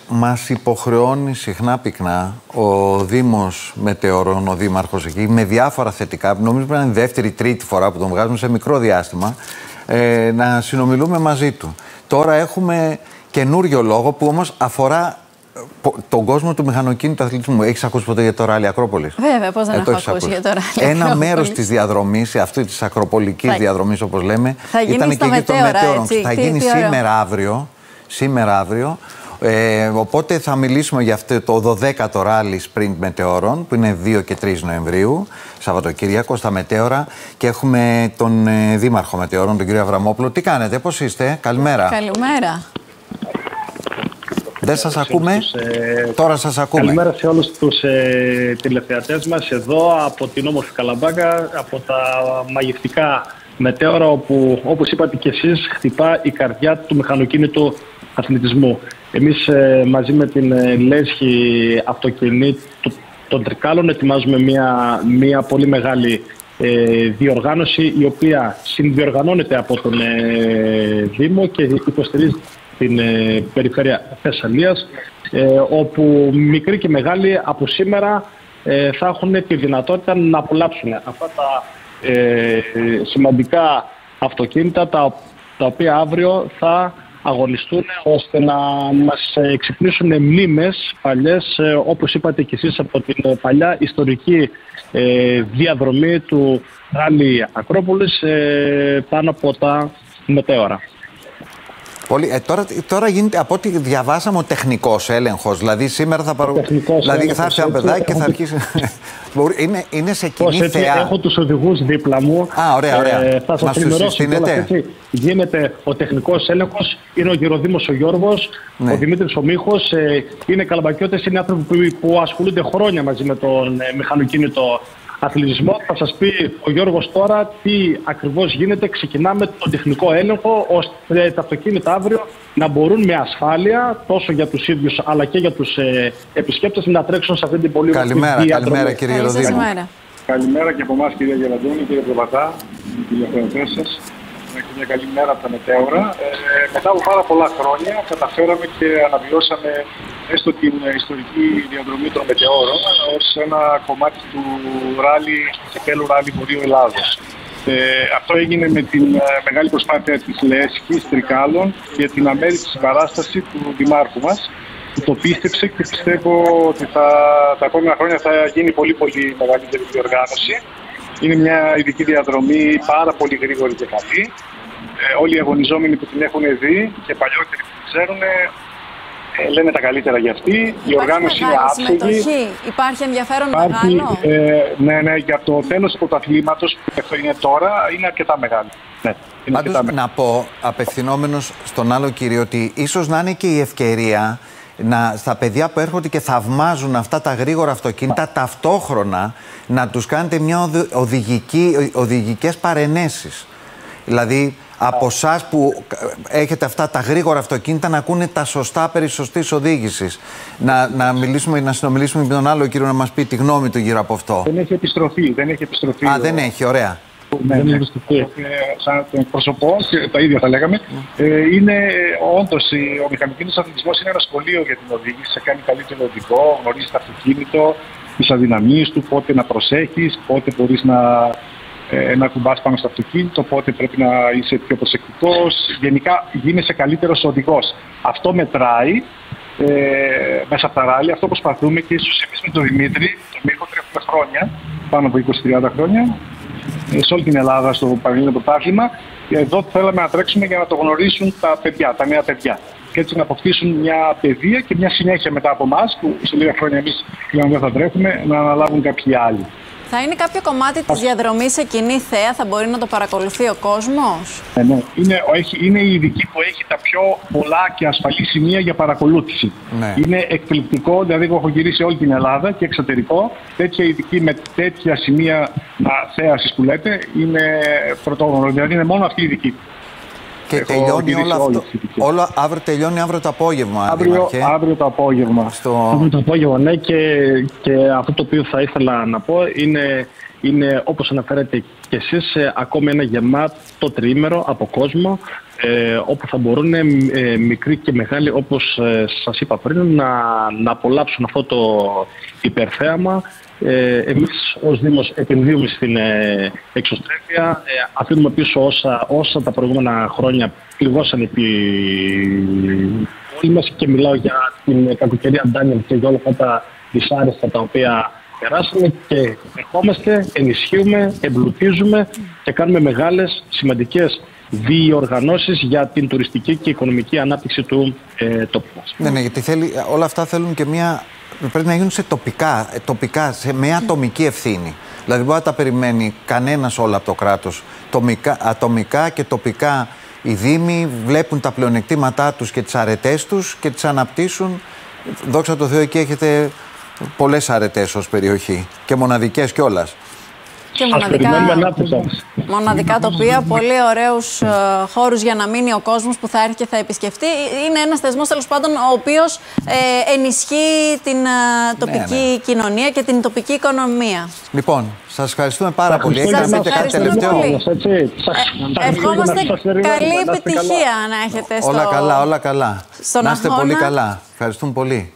Μας υποχρεώνει συχνά πυκνά ο Δήμος Μετεωρών, ο Δήμαρχος εκεί, με διάφορα θετικά, νομίζω πρέπει να είναι δεύτερη-τρίτη φορά που τον βγάζουμε σε μικρό διάστημα, να συνομιλούμε μαζί του. Τώρα έχουμε καινούριο λόγο που όμως αφορά τον κόσμο του μηχανοκίνητου αθλητισμού. Έχεις ακούσει ποτέ για το ράλι Ακρόπολης? Βέβαια, πώς δεν έχω ακούσει για το ράλι Ακρόπολης. Ένα μέρος της διαδρομής, αυτή της ακροπολικής διαδρομής όπως λέμε, ήταν και εκεί των Μετέωρων. Θα γίνει σήμερα αύριο. Οπότε θα μιλήσουμε για αυτό το 12ο ράλι Sprint Μετεωρών που είναι 2 και 3 Νοεμβρίου, Σαββατοκύριακο στα Μετέωρα, και έχουμε τον Δήμαρχο Μετεωρών, τον κύριο Αβραμόπουλο. Τι κάνετε, πώς είστε? Καλημέρα. Καλημέρα. Δεν σας ακούμε? Τώρα σας ακούμε. Καλημέρα σε όλους τους τηλεθεατές μας εδώ από την όμορφη Καλαμπάκα, από τα μαγευτικά Μετέωρα, όπου όπως είπατε και εσείς χτυπά η καρδιά του μηχανοκίνητου αθλητισμού. Εμείς μαζί με την Λέσχη Αυτοκινήτου των Τρικάλων ετοιμάζουμε μια πολύ μεγάλη διοργάνωση, η οποία συνδιοργανώνεται από τον Δήμο και υποστηρίζει την περιφέρεια Θεσσαλίας, όπου μικροί και μεγάλοι από σήμερα θα έχουν τη δυνατότητα να απολαύσουν αυτά τα σημαντικά αυτοκίνητα, τα οποία αύριο θα αγωνιστούν ώστε να μας ξυπνήσουν μνήμες παλιές, όπως είπατε και εσείς, από την παλιά ιστορική διαδρομή του ράλι Ακρόπολης πάνω από τα Μετέωρα. Τώρα γίνεται, από ό,τι διαβάσαμε, ο τεχνικός έλεγχος. Δηλαδή σήμερα θα δηλαδή θα έρθει ένα παιδάκι και θα αρχίσει. Είναι σε κοινή θέα. Έχω τους οδηγούς δίπλα μου. Ωραία. Θα σας ενημερώσω. Γίνεται ο τεχνικός έλεγχος. Είναι ο Γεροδήμος ο Γιώργος, ο Δημήτρης ο Μίχος. Είναι καλαμπακιώτες, είναι άνθρωποι που ασχολούνται χρόνια μαζί με τον μηχανοκίνητο αθλητισμό. Θα σας πει ο Γιώργος τώρα τι ακριβώς γίνεται. Ξεκινάμε τον τεχνικό έλεγχο ώστε τα αυτοκίνητα αύριο να μπορούν με ασφάλεια τόσο για τους ίδιους αλλά και για τους επισκέπτες να τρέξουν σε αυτή την πολύ καλημέρα, διαδρομή. Καλημέρα κύριε Γεροδήμο. Καλημέρα και από εμάς κυρία Γεραντώνη, κύριε Προβατά, τηλεθεατές σας. Μια καλή μέρα από τα Μετέωρα. Μετά από πάρα πολλά χρόνια καταφέραμε και αναβιώσαμε έστω την ιστορική διαδρομή των Μετεώρων ως ένα κομμάτι του ράλι, Κεπέλου Ράλι Βορείου Ελλάδος. Αυτό έγινε με την μεγάλη προσπάθεια της Λέσχης Τρικάλων και την αμέριστη συμπαράσταση του Δημάρχου μας, που το πίστεψε, και πιστεύω ότι τα επόμενα χρόνια θα γίνει πολύ μεγαλύτερη διοργάνωση. Είναι μια ειδική διαδρομή πάρα πολύ γρήγορη και καλή. Όλοι οι αγωνιζόμενοι που την έχουν δει και παλιότεροι που την ξέρουν λένε τα καλύτερα για αυτή. Η οργάνωση είναι άψογη. Υπάρχει ενδιαφέρον μεγάλο. Ναι, για το τέλος του πρωταθλήματος που αυτό είναι τώρα είναι αρκετά μεγάλο. Πάντως να πω, απευθυνόμενος στον άλλο κύριο, ότι ίσως να είναι και η ευκαιρία στα παιδιά που έρχονται και θαυμάζουν αυτά τα γρήγορα αυτοκίνητα, ταυτόχρονα να τους κάνετε μια οδηγικές παρενέσεις. Δηλαδή από εσάς που έχετε αυτά τα γρήγορα αυτοκίνητα να ακούνε τα σωστά περί σωστής οδήγησης. Να συνομιλήσουμε με τον άλλο κύριο να μας πει τη γνώμη του γύρω από αυτό. Δεν έχει επιστροφή. Δεν έχει, ωραία. Ναι. Σαν τον εκπροσωπώ, και τα ίδια θα λέγαμε. Είναι όντως ο μηχανοκίνητος αθλητισμός είναι ένα σχολείο για την οδήγηση. Σε κάνει καλύτερο οδηγό, γνωρίζει το αυτοκίνητο, τις αδυναμίες του, πότε να προσέχεις, πότε μπορείς να κουμπάς πάνω στο αυτοκίνητο, πότε πρέπει να είσαι πιο προσεκτικός. Γενικά γίνεσαι καλύτερος οδηγός. Αυτό μετράει μέσα από τα ράλι. Αυτό προσπαθούμε και ίσως εμείς με τον Δημήτρη, τον Μίχο, έχουμε χρόνια, πάνω από 20-30 χρόνια, σε όλη την Ελλάδα στο Πανελλήνιο Πρωτάθλημα. Εδώ θέλαμε να τρέξουμε για να το γνωρίσουν τα παιδιά, τα νέα παιδιά. Και έτσι να αποκτήσουν μια παιδεία και μια συνέχεια μετά από εμάς, που σε λίγα χρόνια εμείς πλέον δεν θα τρέχουμε, να αναλάβουν κάποιοι άλλοι. Θα είναι κάποιο κομμάτι της διαδρομής σε κοινή θέα, θα μπορεί να το παρακολουθεί ο κόσμος? Ναι. Είναι η ειδική που έχει τα πιο πολλά και ασφαλή σημεία για παρακολούθηση. Ναι. Είναι εκπληκτικό, δηλαδή έχω γυρίσει όλη την Ελλάδα και εξωτερικό. Τέτοια ειδική με τέτοια σημεία θέασης που λέτε είναι πρωτόγνωρο, δηλαδή είναι μόνο αυτή η ειδική. Και τελειώνει όλο αυτό. Αύριο τελειώνει αύριο το απόγευμα. Αύριο το απόγευμα. Αύριο το απόγευμα, ναι. Και αυτό το οποίο θα ήθελα να πω είναι όπως αναφέρετε και εσείς, ακόμη ένα γεμάτο τριήμερο από κόσμο. όπου θα μπορούν μικροί και μεγάλοι, όπως σας είπα πριν, να απολαύσουν αυτό το υπερθέαμα. Εμείς ως Δήμος επενδύουμε στην εξωστρέφεια, αφήνουμε πίσω όσα τα προηγούμενα χρόνια πληγώσαν όλοι μας, και μιλάω για την κακοκαιρία Ντάνιελ και για όλα αυτά τα δυσάρεστα τα οποία περάσαμε, και ερχόμαστε, ενισχύουμε, εμπλουτίζουμε και κάνουμε μεγάλες, σημαντικές διοργανώσεις για την τουριστική και οικονομική ανάπτυξη του τόπου μας. Ναι, γιατί όλα αυτά θέλουν και πρέπει να γίνουν τοπικά, σε μια ατομική ευθύνη. Δηλαδή, μπορεί να τα περιμένει κανένας όλα από το κράτος. Ατομικά και τοπικά οι Δήμοι βλέπουν τα πλεονεκτήματά τους και τις αρετές τους και τις αναπτύσσουν. Δόξα τω Θεώ, εκεί έχετε πολλές αρετές ως περιοχή και μοναδικές κιόλας. Και μοναδικά τοπία, πολύ ωραίους χώρους για να μείνει ο κόσμος που θα έρθει και θα επισκεφτεί. Είναι ένας θεσμός, τέλος πάντων, ο οποίος ενισχύει την τοπική κοινωνία και την τοπική οικονομία. Λοιπόν, σας ευχαριστούμε πάρα πολύ. Σας ευχαριστούμε πολύ. Ευχόμαστε καλή επιτυχία να έχετε στο... Όλα καλά. Να είστε πολύ καλά. Ευχαριστούμε πολύ.